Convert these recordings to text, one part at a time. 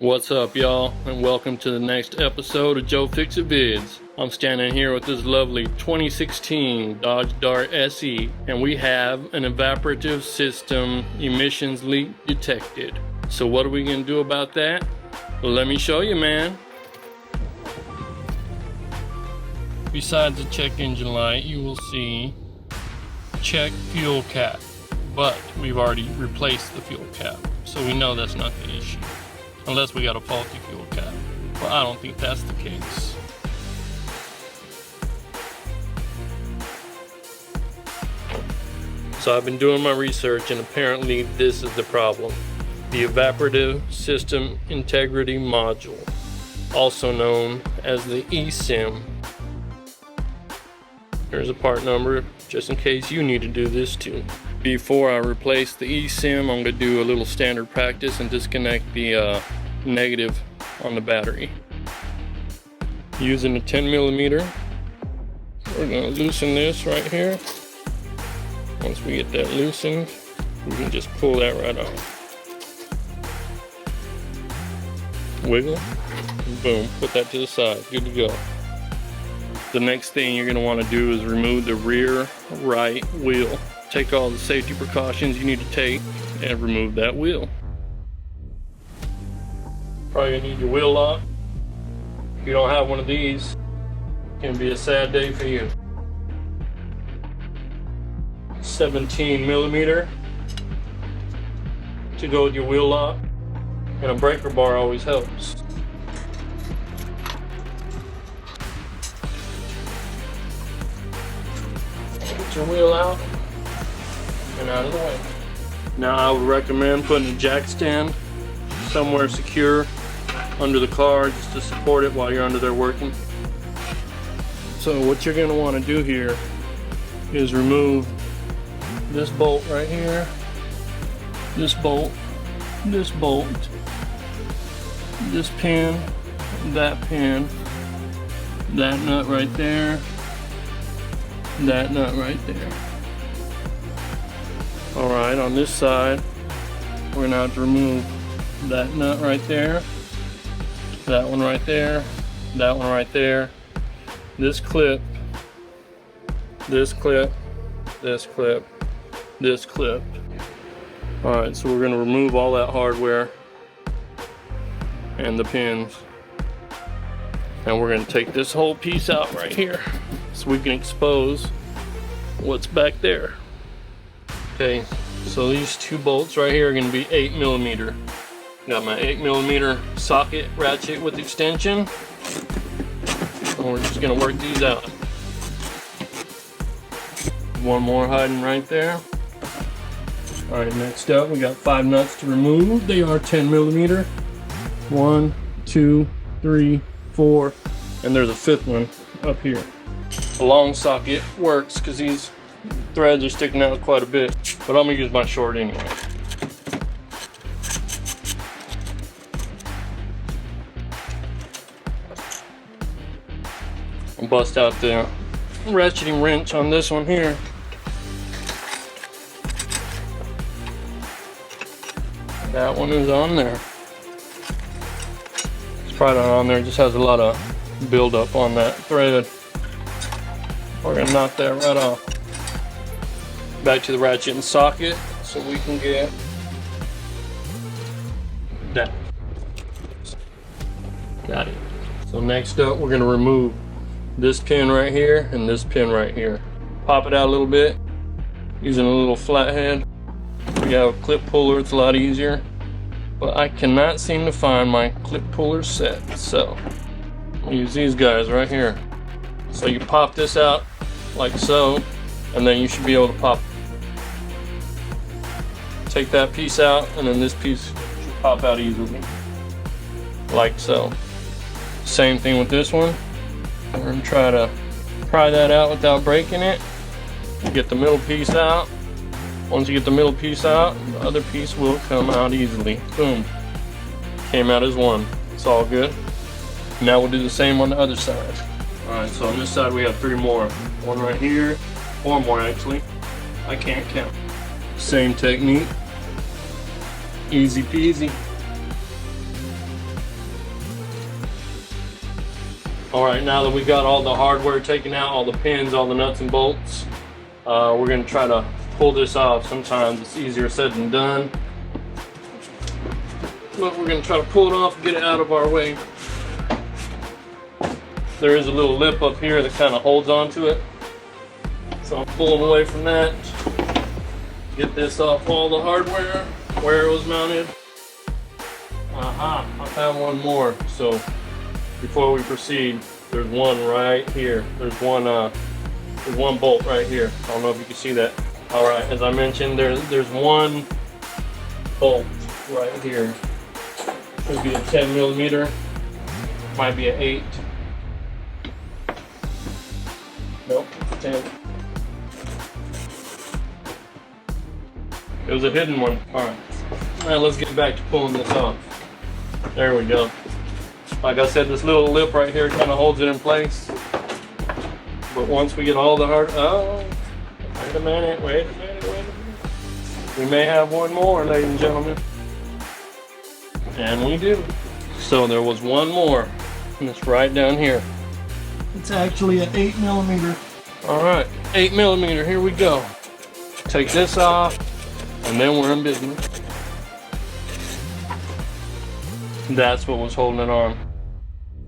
What's up, y'all, and welcome to the next episode of Joe Fix-It Vids. I'm standing here with this lovely 2016 Dodge Dart SE, and we have an evaporative system emissions leak detected. So what are we going to do about that? Well, let me show you, man. Besides the check engine light, you will see check fuel cap, but we've already replaced the fuel cap, so we know that's not the issue. Unless we got a faulty fuel cap. Well, I don't think that's the case. So I've been doing my research, and apparently this is the problem. The Evaporative System Integrity Module, also known as the ESIM. Here's a part number, just in case you need to do this too. Before I replace the eSIM, I'm going to do a little standard practice and disconnect the negative on the battery. Using a 10mm, we're going to loosen this right here. Once we get that loosened, we can just pull that right off. Wiggle, boom, put that to the side, good to go. The next thing you're going to want to do is remove the rear right wheel. Take all the safety precautions you need to take and remove that wheel. Probably gonna need your wheel lock. If you don't have one of these, it can be a sad day for you. 17mm to go with your wheel lock, and a breaker bar always helps. Get your wheel out and out of the way. Now I would recommend putting a jack stand somewhere secure under the car just to support it while you're under there working. So what you're going to want to do here is remove this bolt right here, this bolt, this pin, that nut right there, that nut right there. Alright, on this side, we're going to have to remove that nut right there, that one right there, that one right there, this clip, this clip, this clip, this clip. Alright, so we're going to remove all that hardware and the pins, and we're going to take this whole piece out right here so we can expose what's back there. Okay, so these two bolts right here are going to be 8mm. Got my 8mm socket ratchet with extension, and we're just going to work these out. One more hiding right there. Alright, next up we got 5 nuts to remove. They are 10mm. 1, 2, 3, 4, and there's a 5th one up here. The long socket works because these threads are sticking out quite a bit, but I'm going to use my short anyway. I'll bust out the ratcheting wrench on this one here. That one is on there. It's probably not on there, it just has a lot of buildup on that thread. We're going to knock that right off. Back to the ratchet and socket so we can get that. Got it. So next up we're going to remove this pin right here and this pin right here. Pop it out a little bit using a little flathead. We have a clip puller, it's a lot easier, but I cannot seem to find my clip puller set, so I'll use these guys right here. So you pop this out like so, and then you should be able to pop. Take that piece out, and then this piece should pop out easily, like so. Same thing with this one. We're going to try to pry that out without breaking it. Get the middle piece out. Once you get the middle piece out, the other piece will come out easily. Boom. Came out as one. It's all good. Now we'll do the same on the other side. Alright, so on this side we have 3 more. One right here, 4 more actually. I can't count. Same technique. Easy peasy. All right, now that we got all the hardware taken out, all the pins, all the nuts and bolts, we're gonna try to pull this off. Sometimes it's easier said than done, but we're gonna try to pull it off and get it out of our way. There is a little lip up here that kind of holds onto it, so I'm pulling away from that. Get this off all the hardware where it was mounted. I found one more. So before we proceed, there's one right here. There's one bolt right here. I don't know if you can see that. All right, as I mentioned, there's one bolt right here. Could be a 10 millimeter, might be an 8. Nope, it's a 10. It was a hidden one. All right. All right, let's get back to pulling this off. There we go. Like I said, this little lip right here kind of holds it in place. But once we get all the oh, wait a minute. We may have one more, ladies and gentlemen. And we do. So there was one more, and it's right down here. It's actually an 8 millimeter. All right, 8 millimeter, here we go. Take this off, and then we're in business. That's what was holding it on.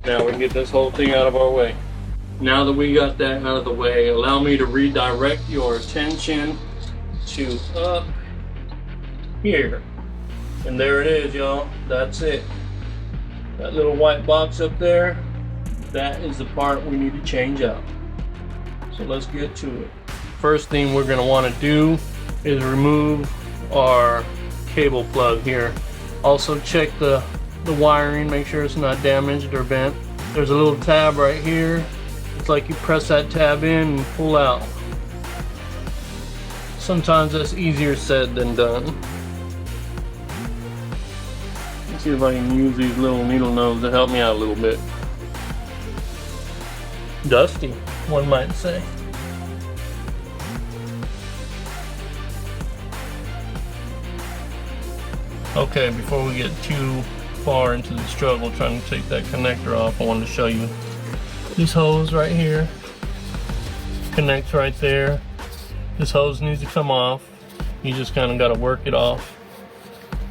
Now we can get this whole thing out of our way. Now that we got that out of the way, allow me to redirect your attention to up here. And there it is, y'all. That's it. That little white box up there, that is the part we need to change out. So let's get to it. First thing we're gonna wanna do is remove our cable plug here. Also check the wiring, make sure it's not damaged or bent. There's a little tab right here. It's like you press that tab in and pull out. Sometimes that's easier said than done. Let's see if I can use these little needle nose to help me out a little bit. Dusty, one might say. Okay, before we get too far into the struggle trying to take that connector off, I wanted to show you this hose right here. Connects right there. This hose needs to come off. You just kind of got to work it off.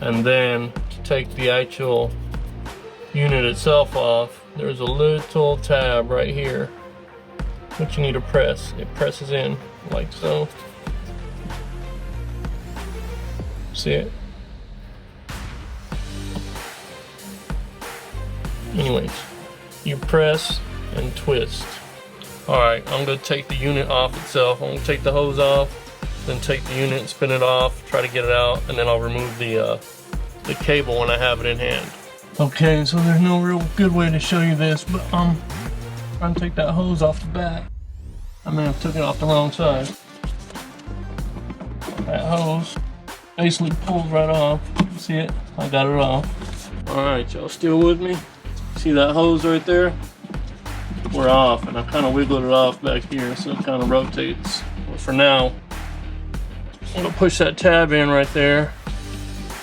And then to take the actual unit itself off, there's a little tab right here which you need to press. It presses in like so. See it? Anyways, you press and twist. Alright, I'm going to take the unit off itself. I'm going to take the hose off, then take the unit and spin it off, try to get it out, and then I'll remove the cable when I have it in hand. Okay, so there's no real good way to show you this, but I'm trying to take that hose off the back. I may have took it off the wrong side. That hose basically pulls right off. See it? I got it off. Alright, y'all still with me? See that hose right there? We're off, and I kind of wiggled it off back here so it kind of rotates. But for now, I'm going to push that tab in right there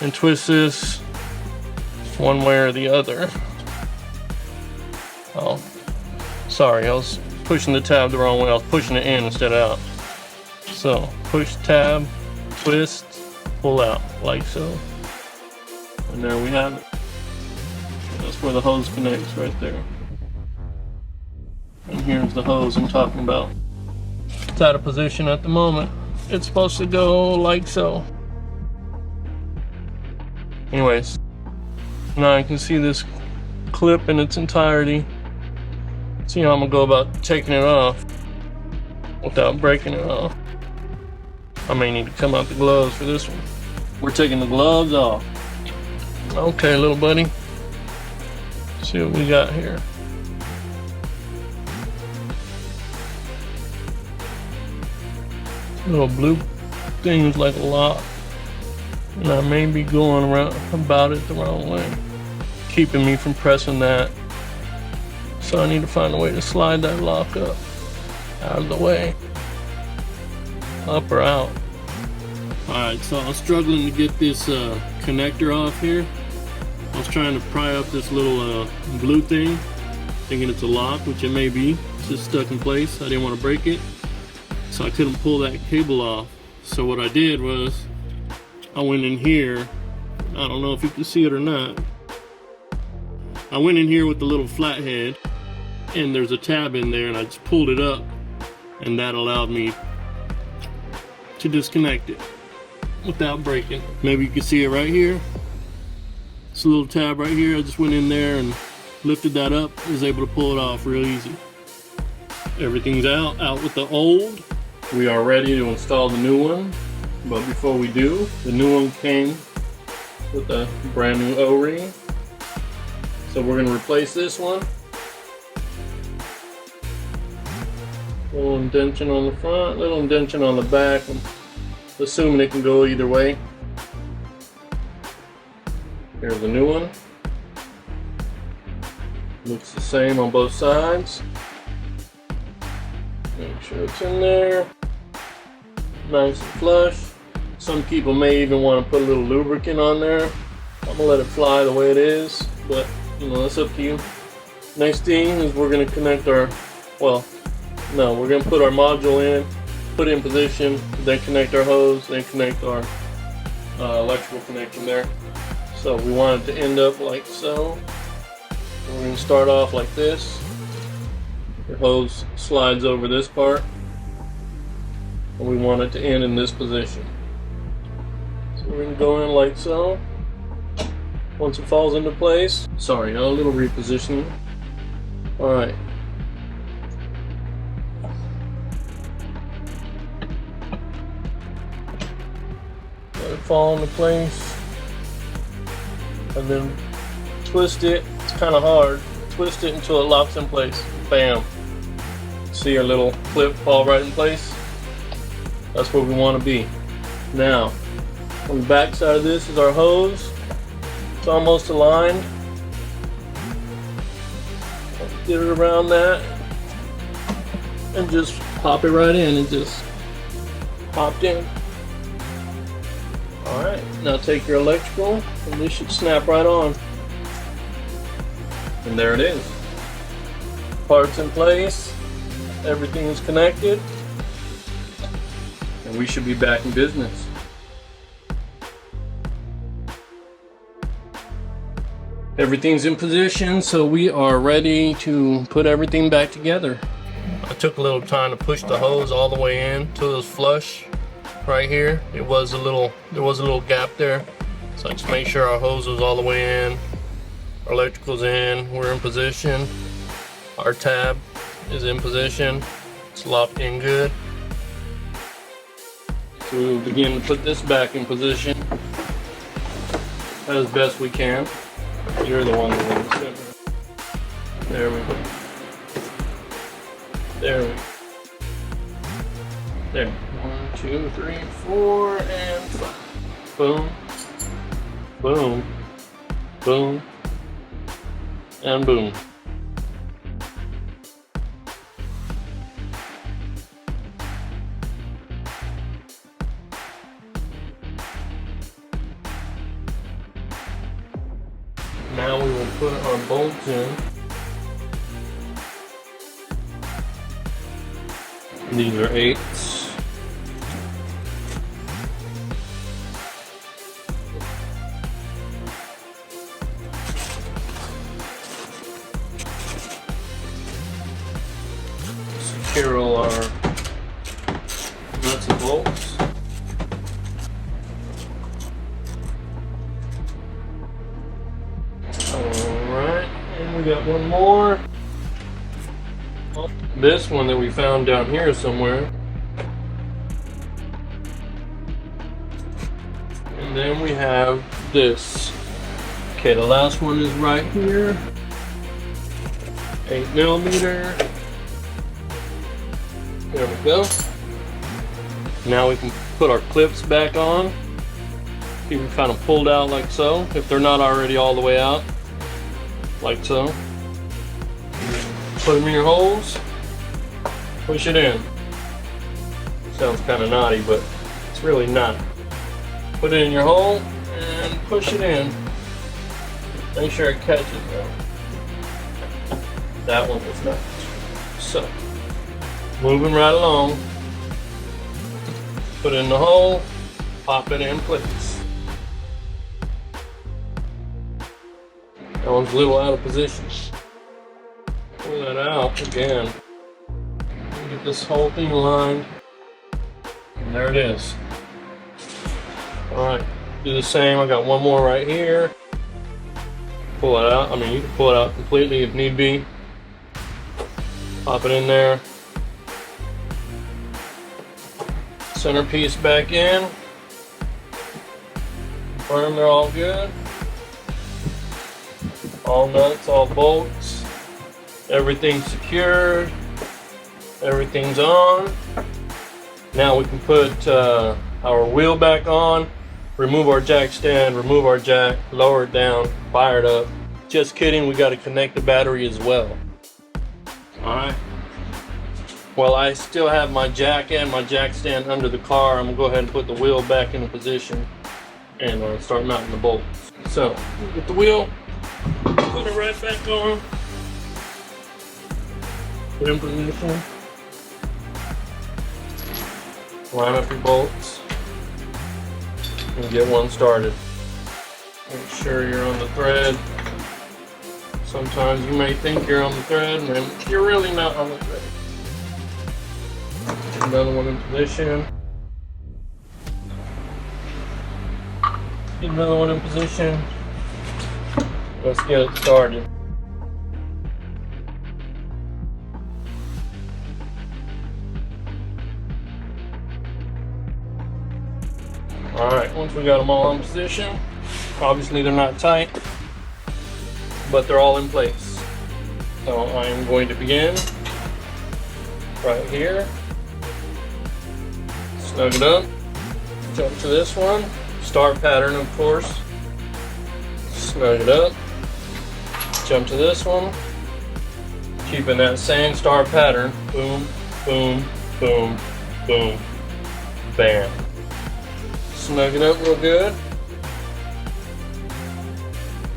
and twist this one way or the other. Oh, sorry, I was pushing the tab the wrong way. I was pushing it in instead of out. So, push tab, twist, pull out, like so. And there we have it. That's where the hose connects right there. And here's the hose I'm talking about. It's out of position at the moment. It's supposed to go like so. Anyways, now I can see this clip in its entirety. See how I'm gonna go about taking it off without breaking it off. I may need to come out the gloves for this one. We're taking the gloves off. Okay, little buddy. Let's see what we got here. Little blue thing's like a lock, and I may be going around about it the wrong way, keeping me from pressing that. So I need to find a way to slide that lock up, out of the way, up or out. Alright, so I was struggling to get this connector off here. I was trying to pry up this little blue thing, thinking it's a lock, which it may be. It's just stuck in place. I didn't want to break it, so I couldn't pull that cable off. So what I did was I went in here. I don't know if you can see it or not. I went in here with the little flathead, and there's a tab in there, and I just pulled it up, and that allowed me to disconnect it without breaking. Maybe you can see it right here. It's a little tab right here. I just went in there and lifted that up, was able to pull it off real easy. Everything's out with the old. We are ready to install the new one, but before we do, the new one came with a brand new O-ring. So we're going to replace this one. Little indentation on the front, little indentation on the back. I'm assuming it can go either way. Here's the new one. Looks the same on both sides. Make sure it's in there. Nice and flush. Some people may even want to put a little lubricant on there. I'm gonna let it fly the way it is, but you know, that's up to you. Next thing is we're gonna connect our, we're gonna put our module in, put it in position, then connect our hose, then connect our electrical connection there. So we want it to end up like so. We're gonna start off like this. The hose slides over this part, and we want it to end in this position. So we're gonna go in like so. Once it falls into place, a little repositioning. All right. Let it fall into place, and then twist it. It's kind of hard. Twist it until it locks in place. Bam. See our little clip fall right in place? That's where we want to be. Now, on the back side of this is our hose. It's almost aligned. Get it around that and just pop it right in. It just popped in. Alright, now take your electrical and this should snap right on. And there it is. Parts in place, everything is connected, and we should be back in business. Everything's in position, so we are ready to put everything back together. I took a little time to push the hose all the way in till it was flush right here. There was a little gap there, so I just made sure our hose was all the way in. Our electrical's in, we're in position. Our tab is in position. It's locked in good. So we'll begin to put this back in position as best we can. You're the one that wants it. There we go. There. 1, 2, 3, 4, and 5. Boom. Boom. Boom. And boom. Now we will put our bolts in. These are 8s. Secure all our nuts and bolts. Alright, and we got one more. This one that we found down here somewhere. And then we have this. Okay, the last one is right here. 8mm. There we go. Now we can put our clips back on. Keep them kind of pulled out like so, if they're not already all the way out. Like so. Put them in your holes. Push it in. Sounds kind of naughty, but it's really not. Put it in your hole and push it in. Make sure it catches though. That one was not. So, moving right along. Put it in the hole, pop it in place. That one's a little out of position. Pull that out again. Get this whole thing aligned. And there it is. Alright, do the same. I got one more right here. Pull it out. I mean, you can pull it out completely if need be. Pop it in there. Center piece back in. Confirm they're all good. All nuts, all bolts. Everything's secured. Everything's on. Now we can put our wheel back on. Remove our jack stand, remove our jack, lower it down, fire it up. Just kidding, we got to connect the battery as well. Alright. Well, I still have my jack and my jack stand under the car. I'm going to go ahead and put the wheel back into position and start mounting the bolts. So, get the wheel, put it right back on. Put in position. Line up your bolts and get one started. Make sure you're on the thread. Sometimes you may think you're on the thread and then you're really not on the thread. Get another one in position. Get another one in position. Let's get it started. Alright, once we got them all in position, obviously they're not tight, but they're all in place. So I'm going to begin right here. Snug it up. Jump to this one. Start pattern, of course. Snug it up. Jump to this one. Keeping that same start pattern. Boom, boom, boom, boom, bam. Snug it up real good.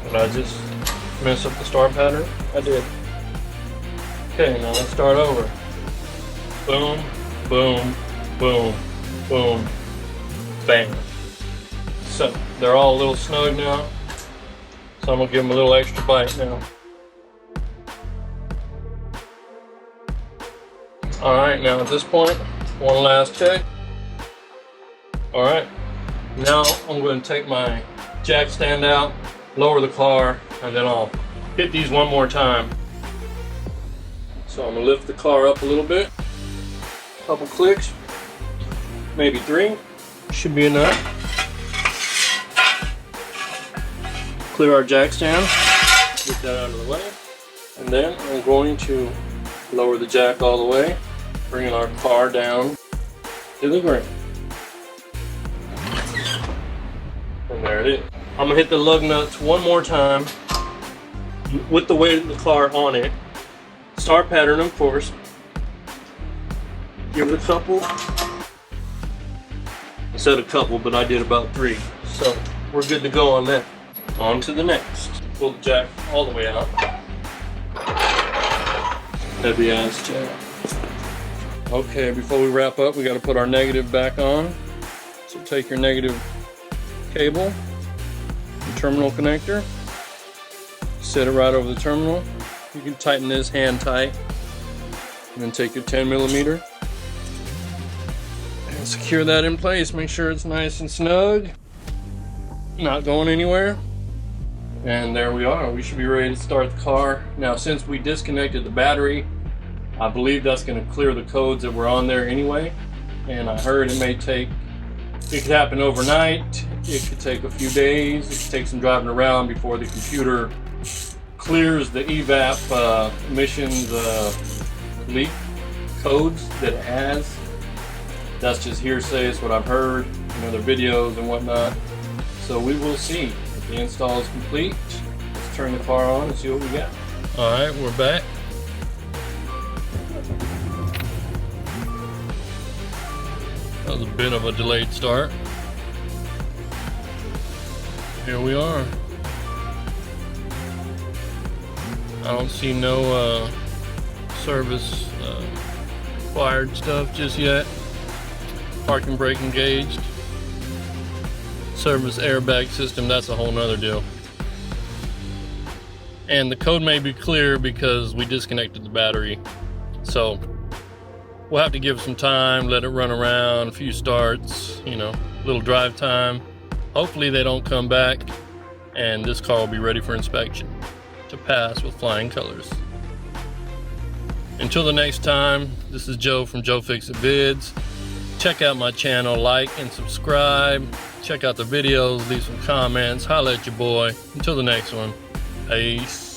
Did I just mess up the start pattern? I did. Okay, now let's start over. Boom, boom, boom, boom, bang. So, they're all a little snug now. So I'm gonna give them a little extra bite now. Alright, now at this point, one last check. Alright. Now I'm going to take my jack stand out, lower the car, and then I'll hit these one more time. So I'm going to lift the car up a little bit. Couple clicks, maybe 3, should be enough. Clear our jack stand, get that out of the way. And then I'm going to lower the jack all the way, bringing our car down to the ground. And there it is. I'm gonna hit the lug nuts one more time with the weight of the car on it. Start pattern, of course. Give it a couple. I said a couple, but I did about 3. So we're good to go on that. On to the next. Pull the jack all the way out. Heavy ass jack. Okay, before we wrap up, we got to put our negative back on. So take your negative cable, the terminal connector, set it right over the terminal. You can tighten this hand tight, and then take your 10mm and secure that in place. Make sure it's nice and snug, not going anywhere. And there we are. We should be ready to start the car. Now, since we disconnected the battery, I believe that's going to clear the codes that were on there anyway. And I heard it may take, it could happen overnight. It could take a few days. It could take some driving around before the computer clears the evap emissions leak codes that it has. That's just hearsay. It's what I've heard in other videos and whatnot. So we will see if the install is complete. Let's turn the car on and see what we got. All right, we're back. That was a bit of a delayed start. Here we are. don't see no service required stuff just yet. Parking brake engaged. Service airbag system, that's a whole nother deal. And the code may be clear because we disconnected the battery. So we'll have to give it some time, let it run around, a few starts, you know, a little drive time. Hopefully they don't come back and this car will be ready for inspection to pass with flying colors. Until the next time, this is Joe from Joe Fix It Vids. Check out my channel, like and subscribe. Check out the videos, leave some comments, holla at your boy. Until the next one, peace.